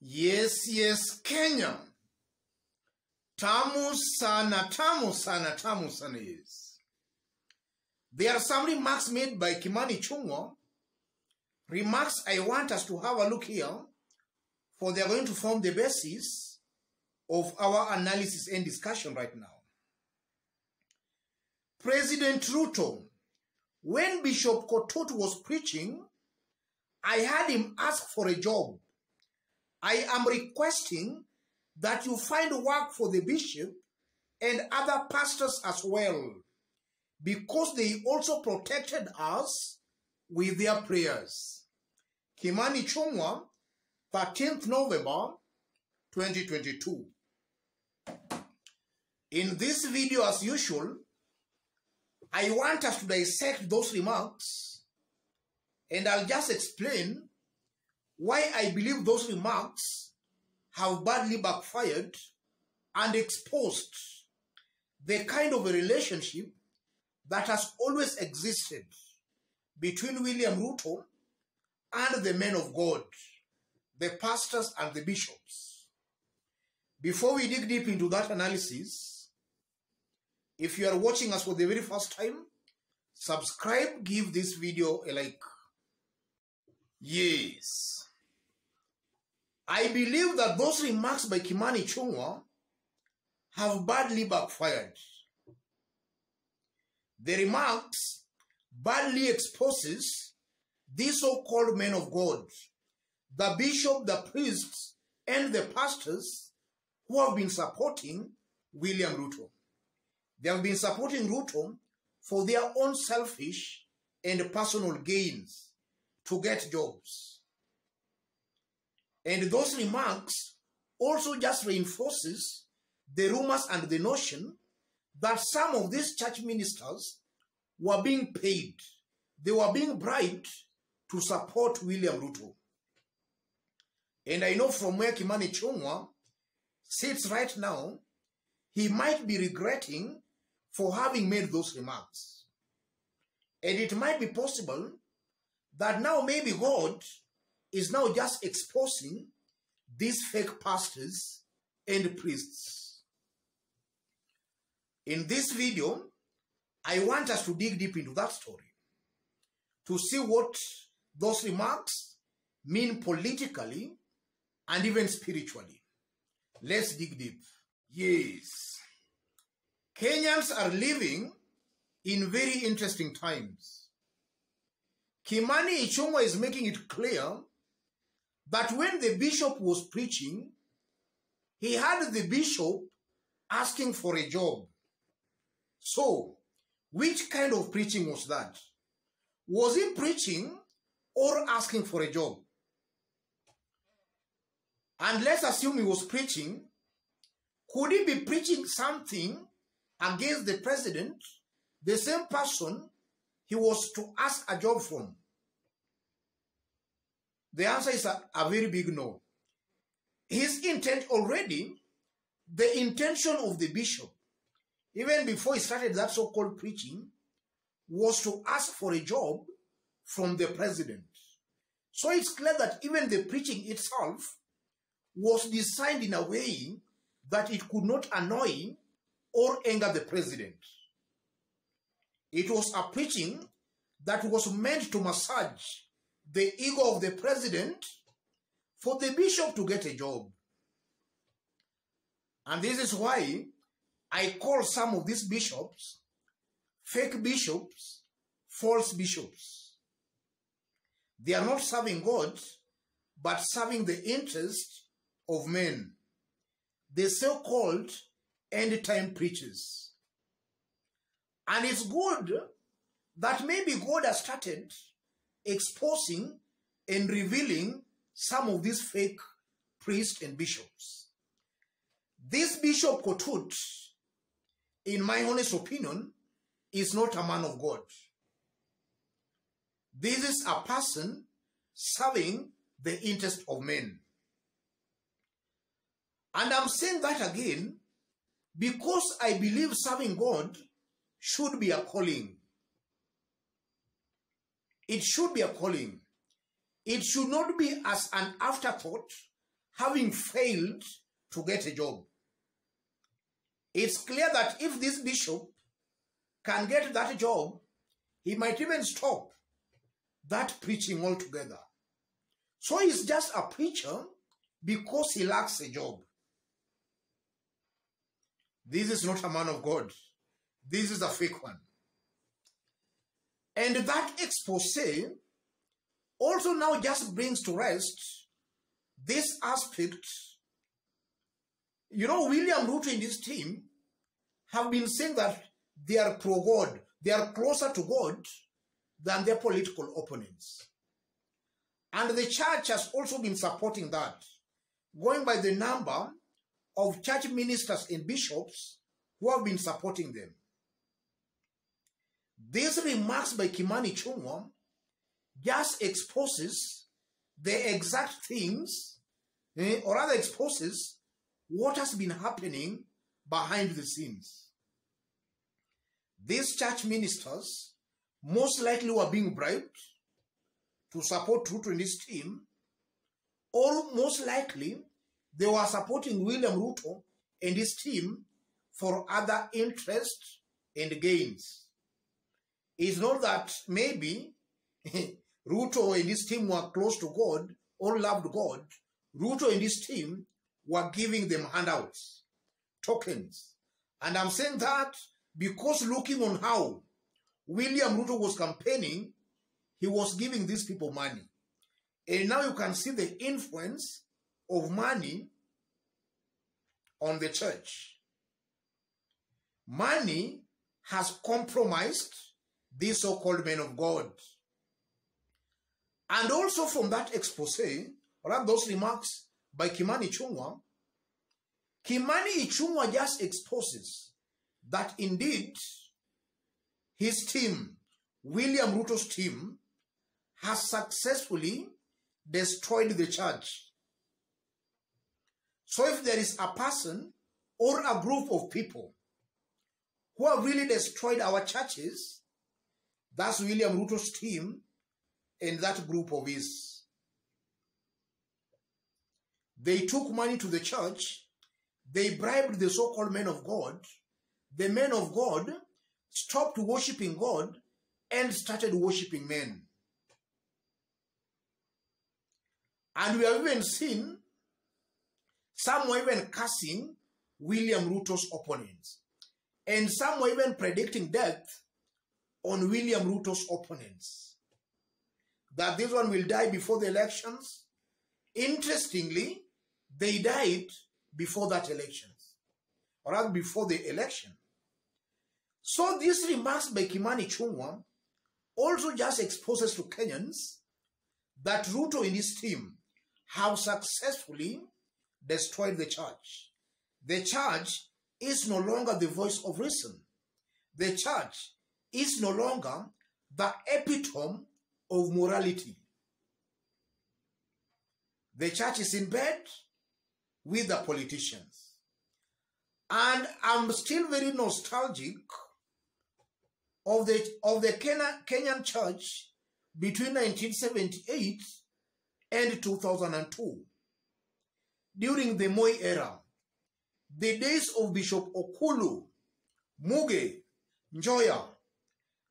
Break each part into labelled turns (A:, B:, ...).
A: Yes, Kenya. Tamu sana, yes. There are some remarks made by Kimani Ichung'wa. Remarks I want us to have a look here, for they are going to form the basis of our analysis and discussion right now. President Ruto, when Bishop Kotut was preaching, I heard him ask for a job. I am requesting that you find work for the bishop and other pastors as well, because they also protected us with their prayers. Kimani Ichung'wa, 13th November 2022. In this video, as usual, I want us to dissect those remarks, and I'll just explain why I believe those remarks have badly backfired and exposed the kind of a relationship that has always existed between William Ruto and the men of God, the pastors and the bishops. Before we dig deep into that analysis, if you are watching us for the very first time, subscribe, give this video a like. Yes. I believe that those remarks by Kimani Ichung'wa have badly backfired. The remarks badly exposes these so-called men of God, the bishop, the priests, and the pastors who have been supporting William Ruto. They have been supporting Ruto for their own selfish and personal gains to get jobs. And those remarks also just reinforces the rumors and the notion that some of these church ministers were being paid. They were being bribed to support William Ruto. And I know from where Kimani Ichung'wa sits right now, he might be regretting for having made those remarks. And it might be possible that now maybe God is now just exposing these fake pastors and priests. In this video, I want us to dig deep into that story, to see what those remarks mean politically and even spiritually. Let's dig deep. Yes. Kenyans are living in very interesting times. Kimani Ichung'wa is making it clear that when the bishop was preaching, he had the bishop asking for a job. So, which kind of preaching was that? Was he preaching or asking for a job? And let's assume he was preaching. Could he be preaching something against the president, the same person he was to ask a job from? The answer is a very big no. His intent already, the intention of the bishop, even before he started that so-called preaching, was to ask for a job from the president. So it's clear that even the preaching itself was designed in a way that it could not annoy or anger the president. It was a preaching that was meant to massage the ego of the president for the bishop to get a job. And this is why I call some of these bishops fake bishops, false bishops. They are not serving God, but serving the interest of men, the so-called end-time preachers. And it's good that maybe God has started exposing and revealing some of these fake priests and bishops. This Bishop Kotut, in my honest opinion, is not a man of God. This is a person serving the interest of men. And I'm saying that again because I believe serving God should be a calling. It should be a calling. It should not be as an afterthought having failed to get a job. It's clear that if this bishop can get that job, he might even stop that preaching altogether. So he's just a preacher because he lacks a job. This is not a man of God. This is a fake one. And that expose also now just brings to rest this aspect. You know, William Ruto and his team have been saying that they are pro-God. They are closer to God than their political opponents. And the church has also been supporting that, going by the number of church ministers and bishops who have been supporting them. These remarks by Kimani Ichung'wa just exposes the exact things, or rather exposes what has been happening behind the scenes. These church ministers most likely were being bribed to support Ruto and his team, or most likely they were supporting William Ruto and his team for other interests and gains. It's not that maybe Ruto and his team were close to God or loved God. Ruto and his team were giving them handouts, tokens. And I'm saying that because looking on how William Ruto was campaigning, he was giving these people money. And now you can see the influence of money on the church. Money has compromised these so-called men of God. And also from that expose, or those remarks by Kimani Ichung'wa, Kimani Ichung'wa just exposes that indeed his team, William Ruto's team, has successfully destroyed the church. So if there is a person or a group of people who have really destroyed our churches, that's William Ruto's team and that group of his. They took money to the church. They bribed the so-called men of God. The men of God stopped worshiping God and started worshiping men. And we have even seen some were even cursing William Ruto's opponents. And some were even predicting death on William Ruto's opponents. That this one will die before the elections. Interestingly, they died before that elections, or rather before the election. So these remarks by Kimani Ichung'wa also just exposes to Kenyans that Ruto and his team have successfully destroyed the church. The church is no longer the voice of reason. The church is no longer the epitome of morality. The church is in bed with the politicians. And I'm still very nostalgic of the Kenyan church between 1978 and 2002. During the Moi era, the days of Bishop Okulu, Muge, Njoya,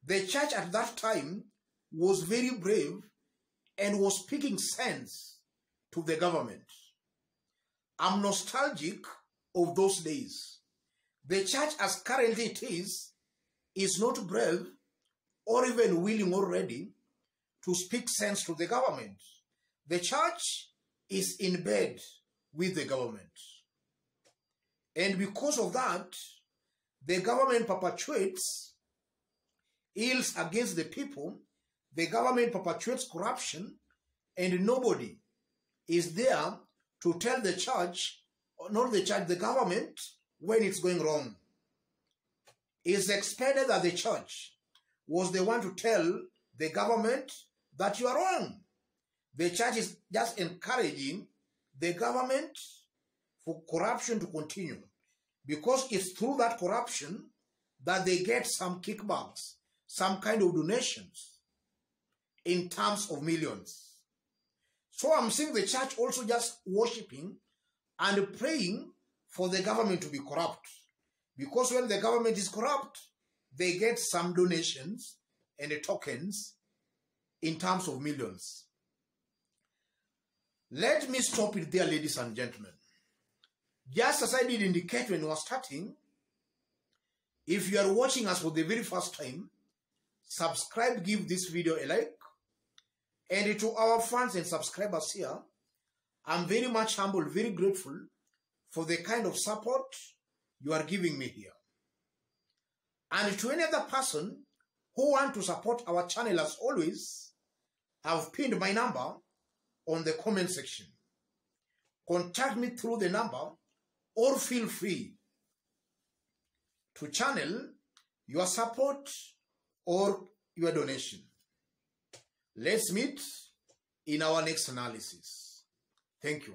A: the church at that time was very brave and was speaking sense to the government. I'm nostalgic of those days. The church as currently it is not brave or even willing or ready to speak sense to the government. The church is in bed with the government. And because of that, the government perpetuates ills against the people. The government perpetuates corruption, and nobody is there to tell the church, or not the church, the government, when it's going wrong. It's expected that the church was the one to tell the government that you are wrong. The church is just encouraging the government for corruption to continue, because it's through that corruption that they get some kickbacks, some kind of donations in terms of millions. So I'm seeing the church also just worshiping and praying for the government to be corrupt. Because when the government is corrupt, they get some donations and tokens in terms of millions. Let me stop it there, ladies and gentlemen. Just as I did indicate when we were starting, if you are watching us for the very first time, subscribe, give this video a like. And to our fans and subscribers here, I'm very much humble, very grateful for the kind of support you are giving me here. And to any other person who want to support our channel, as always, I've pinned my number on the comment section. Contact me through the number or feel free to channel your support or your donation. Let's meet in our next analysis. Thank you.